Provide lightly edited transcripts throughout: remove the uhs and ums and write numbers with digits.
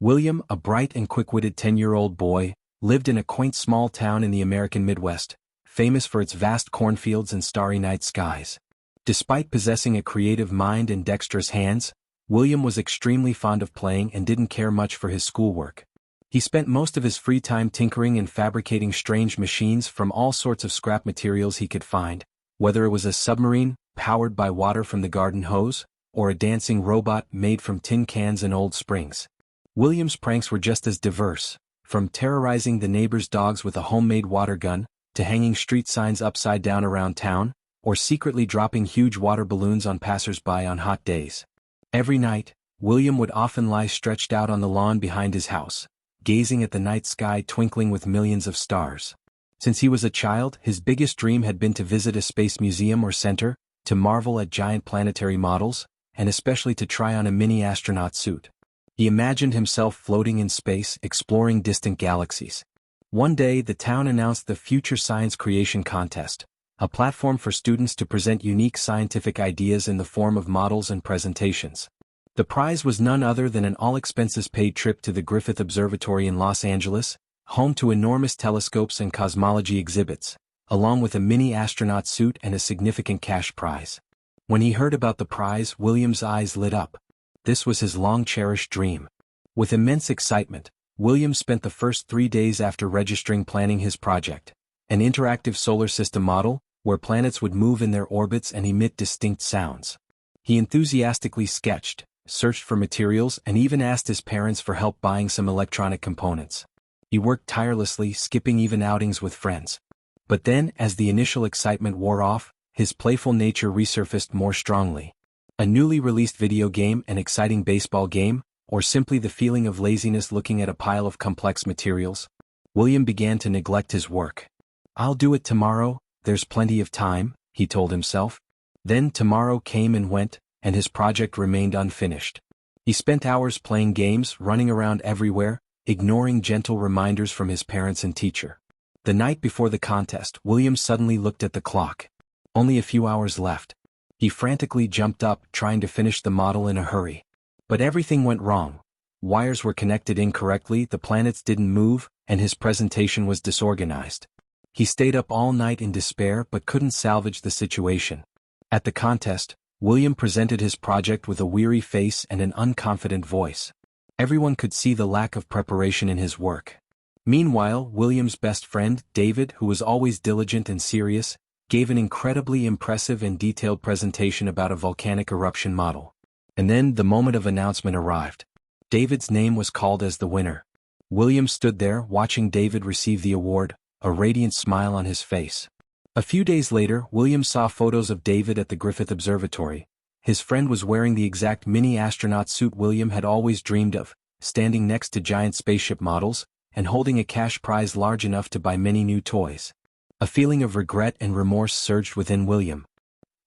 William, a bright and quick-witted 10-year-old boy, lived in a quaint small town in the American Midwest, famous for its vast cornfields and starry night skies. Despite possessing a creative mind and dexterous hands, William was extremely fond of playing and didn't care much for his schoolwork. He spent most of his free time tinkering and fabricating strange machines from all sorts of scrap materials he could find, whether it was a submarine, powered by water from the garden hose, or a dancing robot made from tin cans and old springs. William's pranks were just as diverse, from terrorizing the neighbor's dogs with a homemade water gun, to hanging street signs upside down around town, or secretly dropping huge water balloons on passers-by on hot days. Every night, William would often lie stretched out on the lawn behind his house, gazing at the night sky twinkling with millions of stars. Since he was a child, his biggest dream had been to visit a space museum or center, to marvel at giant planetary models, and especially to try on a mini astronaut suit. He imagined himself floating in space, exploring distant galaxies. One day, the town announced the Future Science Creation Contest, a platform for students to present unique scientific ideas in the form of models and presentations. The prize was none other than an all-expenses-paid trip to the Griffith Observatory in Los Angeles, home to enormous telescopes and cosmology exhibits, along with a mini astronaut suit and a significant cash prize. When he heard about the prize, William's eyes lit up. This was his long-cherished dream. With immense excitement, William spent the first 3 days after registering planning his project, an interactive solar system model, where planets would move in their orbits and emit distinct sounds. He enthusiastically sketched, searched for materials, and even asked his parents for help buying some electronic components. He worked tirelessly, skipping even outings with friends. But then, as the initial excitement wore off, his playful nature resurfaced more strongly. A newly released video game, an exciting baseball game, or simply the feeling of laziness looking at a pile of complex materials, William began to neglect his work. "I'll do it tomorrow, there's plenty of time," he told himself. Then tomorrow came and went, and his project remained unfinished. He spent hours playing games, running around everywhere, ignoring gentle reminders from his parents and teacher. The night before the contest, William suddenly looked at the clock. Only a few hours left. He frantically jumped up, trying to finish the model in a hurry. But everything went wrong. Wires were connected incorrectly, the planets didn't move, and his presentation was disorganized. He stayed up all night in despair but couldn't salvage the situation. At the contest, William presented his project with a weary face and an unconfident voice. Everyone could see the lack of preparation in his work. Meanwhile, William's best friend, David, who was always diligent and serious, gave an incredibly impressive and detailed presentation about a volcanic eruption model. And then the moment of announcement arrived. David's name was called as the winner. William stood there, watching David receive the award, a radiant smile on his face. A few days later, William saw photos of David at the Griffith Observatory. His friend was wearing the exact mini astronaut suit William had always dreamed of, standing next to giant spaceship models, and holding a cash prize large enough to buy many new toys. A feeling of regret and remorse surged within William.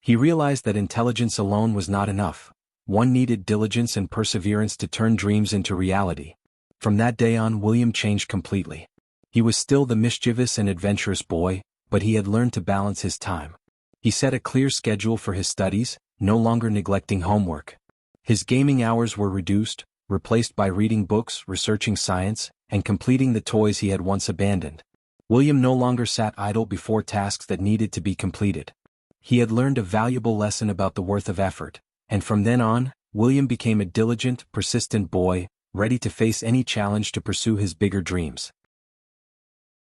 He realized that intelligence alone was not enough. One needed diligence and perseverance to turn dreams into reality. From that day on, William changed completely. He was still the mischievous and adventurous boy, but he had learned to balance his time. He set a clear schedule for his studies, no longer neglecting homework. His gaming hours were reduced, replaced by reading books, researching science, and completing the toys he had once abandoned. William no longer sat idle before tasks that needed to be completed. He had learned a valuable lesson about the worth of effort, and from then on, William became a diligent, persistent boy, ready to face any challenge to pursue his bigger dreams.